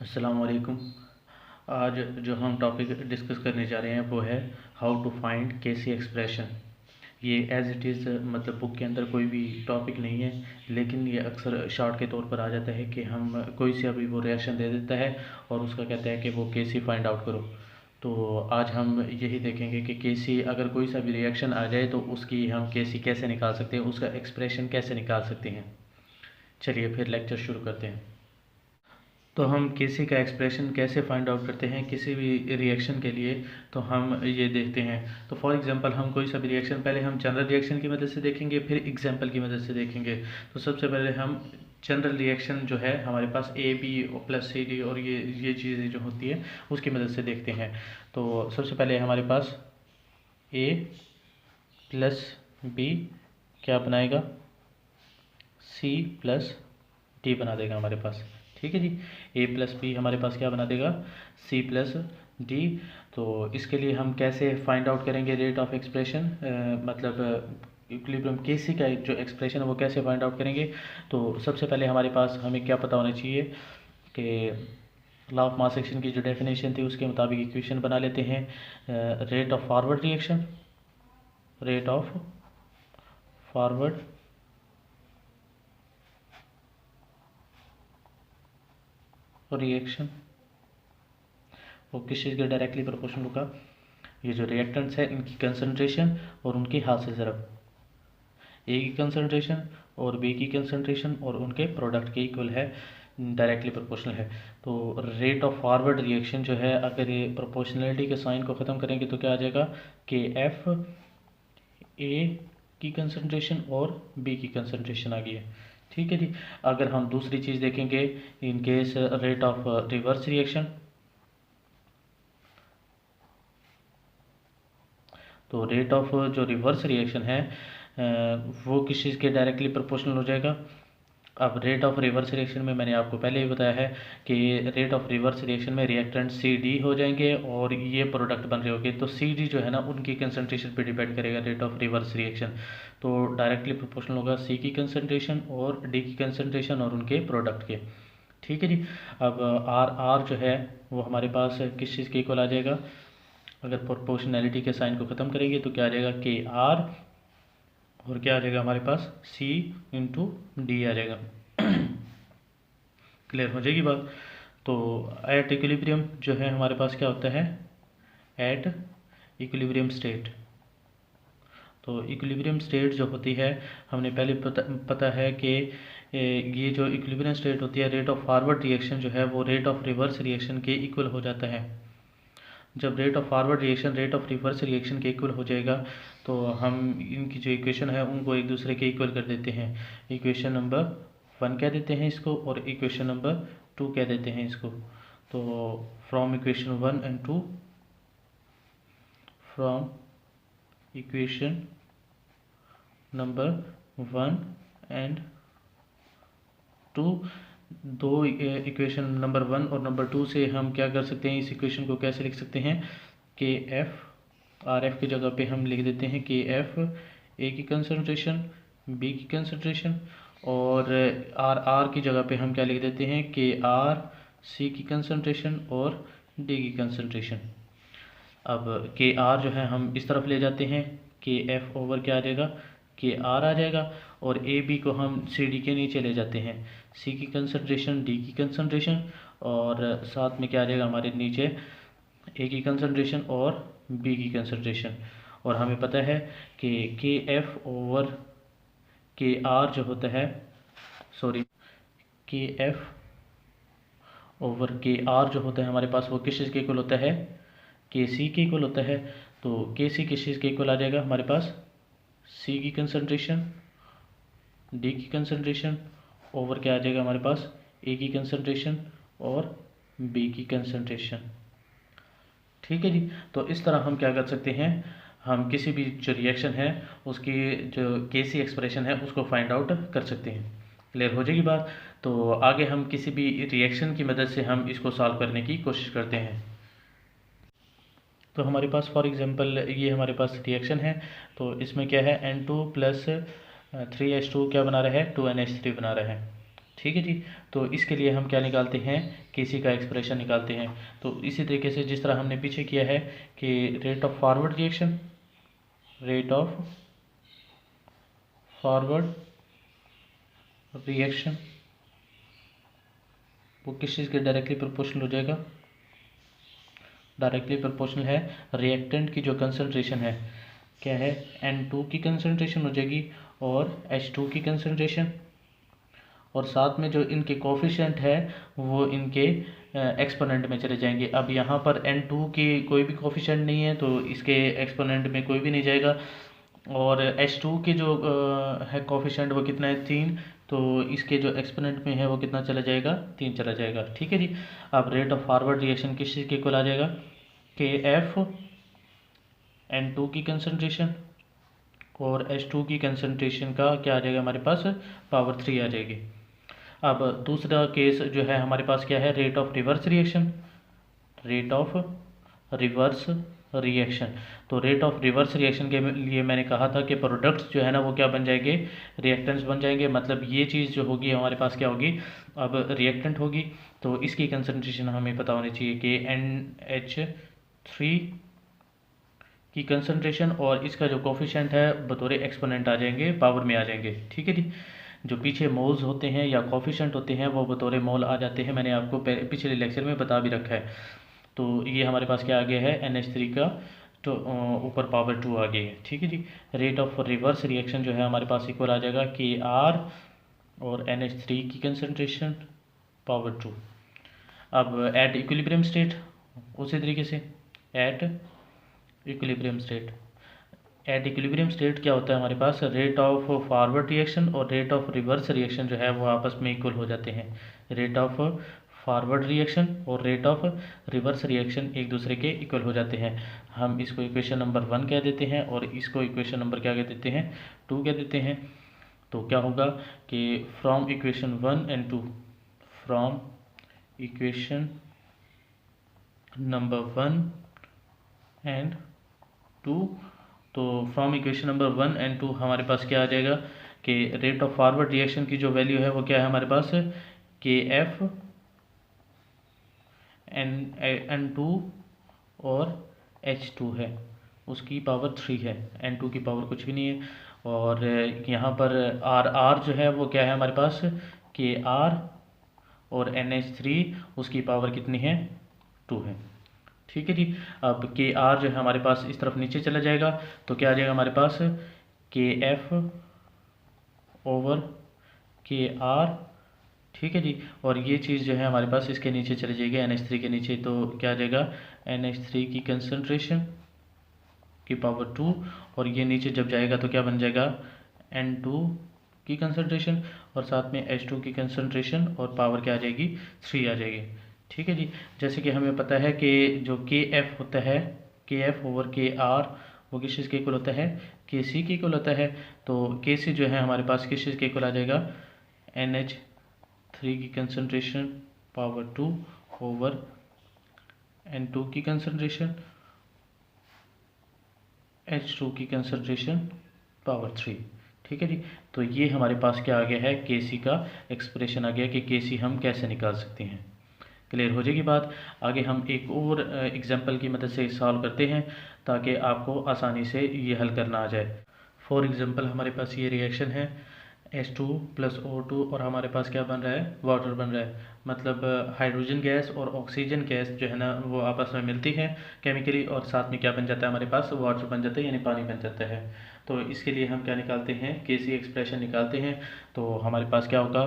अस्सलाम वालेकुम। आज जो हम टॉपिक डिस्कस करने जा रहे हैं वो है हाउ टू फाइंड केसी एक्सप्रेशन। ये एज इट इज़ मतलब बुक के अंदर कोई भी टॉपिक नहीं है, लेकिन ये अक्सर शॉर्ट के तौर पर आ जाता है कि हम कोई सा भी वो रिएक्शन दे देता है और उसका कहता है कि वो केसी फाइंड आउट करो। तो आज हम यही देखेंगे कि केसी अगर कोई सा भी रिएक्शन आ जाए तो उसकी हम केसी कैसे निकाल सकते हैं, उसका एक्सप्रेशन कैसे निकाल सकते हैं। चलिए फिर लेक्चर शुरू करते हैं। तो हम किसी का एक्सप्रेशन कैसे फाइंड आउट करते हैं किसी भी रिएक्शन के लिए, तो हम ये देखते हैं। तो फॉर एग्जांपल हम कोई सा भी रिएक्शन, पहले हम जनरल रिएक्शन की मदद से देखेंगे, फिर एग्जांपल की मदद से देखेंगे। तो सबसे पहले हम जनरल रिएक्शन जो है हमारे पास A B plus C D और ये चीज़ें जो होती है उसकी मदद से देखते हैं। तो सबसे पहले हमारे पास ए प्लस बी क्या बनाएगा, सी प्लस डी बना देगा हमारे पास। ठीक है जी, ए प्लस बी हमारे पास क्या बना देगा, सी प्लस डी। तो इसके लिए हम कैसे फाइंड आउट करेंगे रेट ऑफ एक्सप्रेशन, मतलब इक्विलिब्रियम केसी का जो एक्सप्रेशन है वो कैसे फाइंड आउट करेंगे। तो सबसे पहले हमारे पास हमें क्या पता होना चाहिए कि लॉ ऑफ मास एक्शन की जो डेफिनेशन थी उसके मुताबिक इक्वेशन बना लेते हैं। Rate of forward reaction, rate of forward reaction वो किस चीज़ के डायरेक्टली प्रोपोर्शनल होगा, ये जो रिएक्टेंट्स है इनकी कंसंट्रेशन और उनके हासिल ज़रब, ए की कंसंट्रेशन और बी की कंसंट्रेशन और उनके प्रोडक्ट के इक्वल है, डायरेक्टली प्रोपोर्शनल है। तो रेट ऑफ फॉरवर्ड रिएक्शन जो है, अगर ये प्रोपोर्शनलिटी के साइन को ख़त्म करेंगे तो क्या आ जाएगा कि एफ ए की कंसंट्रेशन और बी की कंसंट्रेशन आ गई है। ठीक है जी। अगर हम दूसरी चीज़ देखेंगे in case rate of reverse reaction, तो रेट ऑफ जो रिवर्स रिएक्शन है वो किस चीज़ के डायरेक्टली प्रोपोर्शनल हो जाएगा। अब रेट ऑफ रिवर्स रिएक्शन में मैंने आपको पहले ही बताया है कि रेट ऑफ रिवर्स रिएक्शन में रिएक्टेंट सी डी हो जाएंगे और ये प्रोडक्ट बन रहे होंगे, तो सी डी जो है ना उनकी कंसंट्रेशन पे डिपेंड करेगा रेट ऑफ रिवर्स रिएक्शन। तो डायरेक्टली प्रोपोर्शनल होगा सी की कंसंट्रेशन और डी की कंसंट्रेशन और उनके प्रोडक्ट के। ठीक है जी। अब आर आर जो है वो हमारे पास किस चीज़ के इक्वल आ जाएगा, अगर प्रोपोर्शनैलिटी के साइन को ख़त्म करेंगे तो क्या आ जाएगा के आर और क्या आ जाएगा हमारे पास सी इंटू डी आ जाएगा। क्लियर हो जाएगी बात। तो एट इक्विलिब्रियम जो है हमारे पास क्या होता है, एट इक्विलिब्रियम स्टेट। तो इक्विलिब्रियम स्टेट जो होती है हमने पहले पता है कि ये जो इक्विलिब्रियम स्टेट होती है रेट ऑफ फॉरवर्ड रिएक्शन जो है वो रेट ऑफ रिवर्स रिएक्शन के इक्वल हो जाता है। जब rate of forward reaction rate of reverse reaction के इक्वल हो जाएगा तो हम इनकी जो इक्वेशन है उनको एक दूसरे के इक्वल कर देते हैं। इक्वेशन नंबर 1 कह देते हैं इसको और इक्वेशन नंबर 2 कह देते हैं इसको। तो from equation 1 and 2, from equation number 1 and 2, दो इक्वेशन नंबर 1 और नंबर 2 से हम क्या कर सकते हैं, इस इक्वेशन को कैसे लिख सकते हैं कि एफ आर एफ की जगह पे हम लिख देते हैं कि एफ ए की कंसंट्रेशन, बी की कंसंट्रेशन और आर आर की जगह पे हम क्या लिख देते हैं कि आर सी की कंसंट्रेशन और डी की कंसंट्रेशन। अब के आर जो है हम इस तरफ ले जाते हैं, के एफ ओवर क्या आ जाएगा, के आर आ जाएगा और ए बी को हम सी डी के नीचे ले जाते हैं, सी की कंसंट्रेशन डी की कंसंट्रेशन और साथ में क्या आ जाएगा हमारे नीचे ए की कंसंट्रेशन और बी की कंसंट्रेशन। और हमें पता है कि के एफ ओवर के आर जो होता है, सॉरी, के एफ ओवर के आर जो होता है हमारे पास वो किस चीज़ के इक्वल होता है, के सी के इक्वल होता है। तो के सी किस चीज़ के इक्वल आ जाएगा हमारे पास, सी की कंसंट्रेशन, डी की कंसंट्रेशन ओवर क्या आ जाएगा हमारे पास, ए की कंसंट्रेशन और बी की कंसंट्रेशन। ठीक है जी। तो इस तरह हम क्या कर सकते हैं, हम किसी भी जो रिएक्शन है उसकी जो केसी एक्सप्रेशन है उसको फाइंड आउट कर सकते हैं। क्लियर हो जाएगी बात। तो आगे हम किसी भी रिएक्शन की मदद से हम इसको सॉल्व करने की कोशिश करते हैं। तो हमारे पास फॉर एग्जांपल ये हमारे पास रिएक्शन है, तो इसमें क्या है N2 प्लस 3H2 क्या बना रहा है, 2NH3 बना रहा है। ठीक है जी। तो इसके लिए हम क्या निकालते हैं, केसी का एक्सप्रेशन निकालते हैं। तो इसी तरीके से जिस तरह हमने पीछे किया है कि rate of forward reaction, rate of forward reaction वो किस चीज़ के डायरेक्टली प्रोपोर्शनल हो जाएगा, डायरेक्टली प्रोपोर्शनल है रिएक्टेंट की जो कंसंट्रेशन है, क्या है, N2 की कंसंट्रेशन हो जाएगी और H2 की कंसंट्रेशन, और साथ में जो इनके कोफिशिएंट है वो इनके एक्सपोनेंट में चले जाएंगे। अब यहाँ पर N2 की कोई भी कोफिशिएंट नहीं है तो इसके एक्सपोनेंट में कोई भी नहीं जाएगा, और H2 के जो है कोफिशिएंट वो कितना है, 3, तो इसके जो एक्सपोनेंट में है वो कितना चला जाएगा, 3 चला जाएगा। ठीक है जी। अब रेट ऑफ फॉरवर्ड रिएक्शन किस चीज़ के इक्वल आ जाएगा, KF N2 की कंसंट्रेशन और H2 की कंसंट्रेशन का क्या आ जाएगा हमारे पास, पावर 3 आ जाएगी। अब दूसरा केस जो है हमारे पास क्या है, rate of reverse reaction, rate of reverse reaction. तो रेट ऑफ रिवर्स रिएक्शन के लिए मैंने कहा था कि प्रोडक्ट्स जो है ना वो क्या बन जाएंगे, रिएक्टेंट्स बन जाएंगे। मतलब ये चीज़ जो होगी हमारे पास क्या होगी, अब रिएक्टेंट होगी, तो इसकी कंसंट्रेशन हमें पता होनी चाहिए कि NH3 की कंसंट्रेशन और इसका जो कोफिशिएंट है बतौर एक्सपोनेंट आ जाएंगे, पावर में आ जाएंगे। ठीक है जी। जो पीछे मोल्स होते हैं या कोफिशिएंट होते हैं वो बतौर मोल आ जाते हैं, मैंने आपको पिछले लेक्चर में बता भी रखा है। तो ये हमारे पास क्या आ गया है, NH3 का तो ऊपर पावर 2 आ गई है। ठीक है जी। रेट ऑफ रिवर्स रिएक्शन जो है हमारे पास इक्वल आ जाएगा KR और NH3 की कंसंट्रेशन पावर 2। अब एट इक्विलिब्रियम स्टेट उसी तरीके से at equilibrium state, at equilibrium state क्या होता है हमारे पास, रेट ऑफ फॉरवर्ड रिएक्शन और रेट ऑफ रिवर्स रिएक्शन जो है वो आपस में इक्वल हो जाते हैं। रेट ऑफ फॉरवर्ड रिएक्शन और रेट ऑफ रिवर्स रिएक्शन एक दूसरे के इक्वल हो जाते हैं। हम इसको इक्वेशन नंबर 1 कह देते हैं और इसको इक्वेशन नंबर क्या कह देते हैं, 2 कह देते हैं। तो क्या होगा कि from equation 1 and 2, from equation number 1 and 2, तो फ्रॉम इक्वेशन नंबर 1 एंड 2 हमारे पास क्या आ जाएगा कि रेट ऑफ फॉरवर्ड रिएक्शन की जो वैल्यू है वो क्या है हमारे पास, KF N2 और H2 है, उसकी पावर 3 है, N2 की पावर कुछ भी नहीं है। और यहाँ पर R जो है वो क्या है हमारे पास, KR और NH3 उसकी पावर कितनी है, 2 है। ठीक है जी। अब KR जो है हमारे पास इस तरफ नीचे चला जाएगा तो क्या आ जाएगा हमारे पास, KF ओवर KR। ठीक है जी। और ये चीज़ जो है हमारे पास इसके नीचे चली जाएगी, NH3 के नीचे, तो क्या आ जाएगा, NH3 की कंसंट्रेशन की पावर 2, और ये नीचे जब जाएगा तो क्या बन जाएगा, N2 की कंसंट्रेशन और साथ में H2 की कंसंट्रेशन और पावर क्या आ जाएगी, 3 आ जाएगी। ठीक है जी। जैसे कि हमें पता है कि जो KF होता है, KF ओवर KR वो किस चीज़ के इक्वल होता है, KC के इक्वल होता है। तो KC जो है हमारे पास किस चीज़ के इक्वल आ जाएगा, NH3 की कंसंट्रेशन पावर 2 ओवर N2 की कंसंट्रेशन, H2 की कंसंट्रेशन पावर 3। ठीक है जी। तो ये हमारे पास क्या आ गया है, KC का एक्सप्रेशन आ गया कि KC हम कैसे निकाल सकते हैं। क्लियर हो जाएगी बात। आगे हम एक और एग्जांपल की मदद से सॉल्व करते हैं ताकि आपको आसानी से ये हल करना आ जाए। फॉर एग्जांपल हमारे पास ये रिएक्शन है H2 प्लस O2 और हमारे पास क्या बन रहा है, वाटर बन रहा है। मतलब हाइड्रोजन गैस और ऑक्सीजन गैस जो है ना वो आपस में मिलती है केमिकली और साथ में क्या बन जाता है हमारे पास, वाटर बन जाता है यानी पानी बन जाता है। तो इसके लिए हम क्या निकालते हैं, KC एक्सप्रेशन निकालते हैं। तो हमारे पास क्या होगा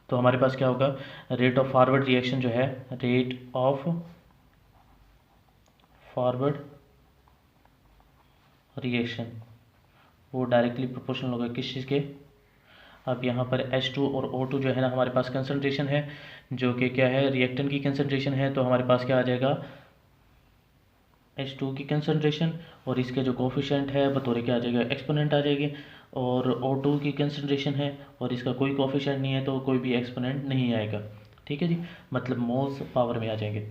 तो हमारे पास क्या होगा, रेट ऑफ फॉरवर्ड रिएक्शन जो है, रेट ऑफ फॉरवर्ड रिएक्शन वो डायरेक्टली प्रोपोर्शनल होगा किस चीज़ के, अब यहाँ पर H2 और O2 जो है ना हमारे पास कंसंट्रेशन है जो कि क्या है, रिएक्टेंट की कंसंट्रेशन है। तो हमारे पास क्या आ जाएगा, H2 की कंसंट्रेशन और इसके जो कोफिशिएंट है बतौर क्या आ जाएगा, एक्सपोनेंट आ जाएगी। और O2 की कंसंट्रेशन है और इसका कोई कोफिशिएंट नहीं है तो कोई भी एक्सपोनेंट नहीं आएगा। ठीक है जी। मतलब मोल्स पावर में आ जाएंगे।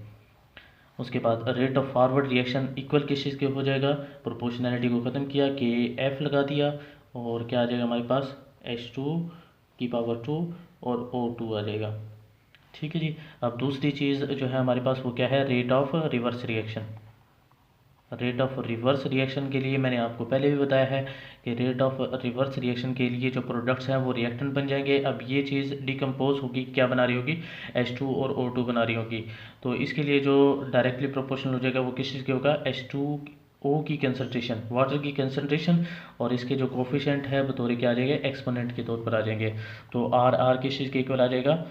उसके बाद rate of forward reaction equal किस चीज़ के हो जाएगा, प्रोपोर्शनैलिटी को ख़त्म किया, KF लगा दिया और क्या आ जाएगा हमारे पास, H2 की पावर 2 और O2 आ जाएगा। ठीक है जी। अब दूसरी चीज़ जो है हमारे पास वो क्या है, rate of reverse reaction. Rate of reverse reaction के लिए मैंने आपको पहले भी बताया है कि रेट ऑफ रिवर्स रिएक्शन के लिए जो प्रोडक्ट्स हैं वो रिएक्टेंट बन जाएंगे। अब ये चीज़ डिकम्पोज होगी, क्या बना रही होगी, H2 और O2 बना रही होगी। तो इसके लिए जो डायरेक्टली प्रोपोर्शनल हो जाएगा वो किस चीज़ के होगा, H2O की कंसनट्रेशन, वाटर की कंसनट्रेशन, और इसके जो कोफिशिएंट है बतौर क्या आ जाएगा, एक्सपोनेंट के तौर पर आ जाएंगे। तो आर किस चीज़ के इक्वल आ जाएगा,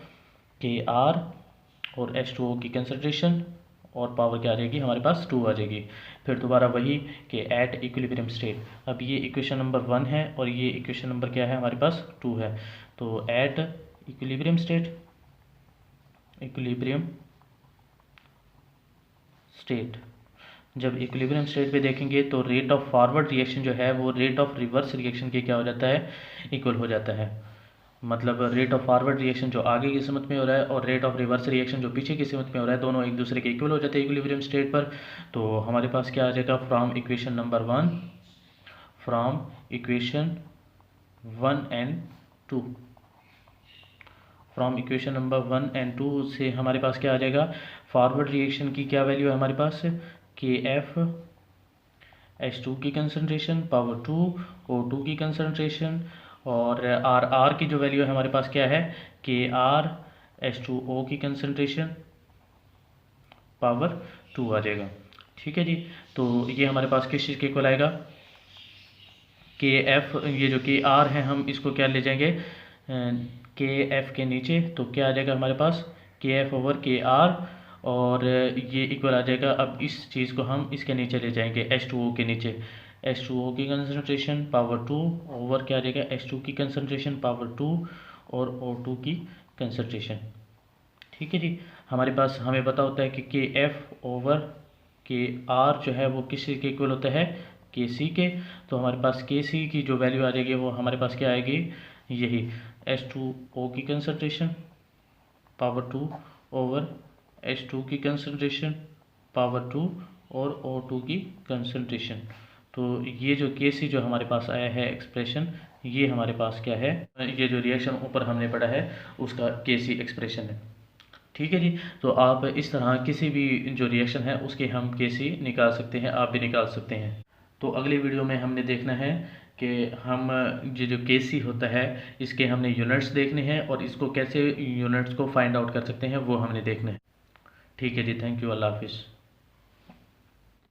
KR और H2O की कंसनट्रेशन और पावर क्या आ जाएगी हमारे पास, 2 आ जाएगी। फिर दोबारा वही कि एट इक्विलिब्रियम स्टेट। अब ये इक्वेशन नंबर 1 है और ये इक्वेशन नंबर क्या है हमारे पास, 2 है। तो at equilibrium state, equilibrium state, जब इक्विलिब्रियम स्टेट पे देखेंगे तो रेट ऑफ फॉरवर्ड रिएक्शन जो है वो रेट ऑफ रिवर्स रिएक्शन के क्या हो जाता है, इक्वल हो जाता है। मतलब रेट ऑफ फॉरवर्ड रिएक्शन जो आगे की सिमत में हो रहा है और रेट ऑफ रिवर्स रिएक्शन जो पीछे की सिमत में हो रहा है, दोनों एक दूसरे के इक्वल हो जाते हैं इक्विलिब्रियम स्टेट पर। तो हमारे पास क्या आ जाएगा, from equation number 1, from equation 1 and 2, from equation number 1 and 2 से हमारे पास क्या आ जाएगा, फॉरवर्ड रिएक्शन की क्या वैल्यू है हमारे पास, KF H2 की कंसनट्रेशन पावर 2, O2 की कंसनट्रेशन, और R की जो वैल्यू है हमारे पास क्या है, KR H2O की कंसनट्रेशन पावर 2 आ जाएगा। ठीक है जी। तो ये हमारे पास किस चीज़ के इक्वल आएगा, KF, ये जो KR है हम इसको क्या ले जाएंगे, KF के नीचे, तो क्या आ जाएगा हमारे पास, KF ओवर KR, और ये इक्वल आ जाएगा। अब इस चीज़ को हम इसके नीचे ले जाएंगे, H2O के नीचे, H2O की कंसनट्रेशन पावर 2 ओवर क्या आ जाएगा, H2 की कंसनट्रेशन पावर 2 और O2 की कंसनट्रेशन। ठीक है जी। हमारे पास हमें पता होता है कि KF ओवर KR जो है वो किस के इक्वल होता है, KC के। तो हमारे पास KC की जो वैल्यू आ जाएगी वो हमारे पास क्या आएगी, यही H2O की कंसनट्रेशन पावर 2 ओवर H2 की कंसनट्रेशन पावर 2 और O2 की कंसनट्रेशन। तो ये जो KC जो हमारे पास आया है एक्सप्रेशन, ये हमारे पास क्या है, ये जो रिएक्शन ऊपर हमने पढ़ा है उसका KC एक्सप्रेशन है। ठीक है जी। तो आप इस तरह किसी भी जो रिएक्शन है उसके हम KC निकाल सकते हैं, आप भी निकाल सकते हैं। तो अगले वीडियो में हमने देखना है कि हम ये जो KC होता है इसके हमने यूनिट्स देखने हैं और इसको कैसे यूनिट्स को फाइंड आउट कर सकते हैं वो हमने देखना है। ठीक है जी, थैंक यू, अल्लाह हाफिज़।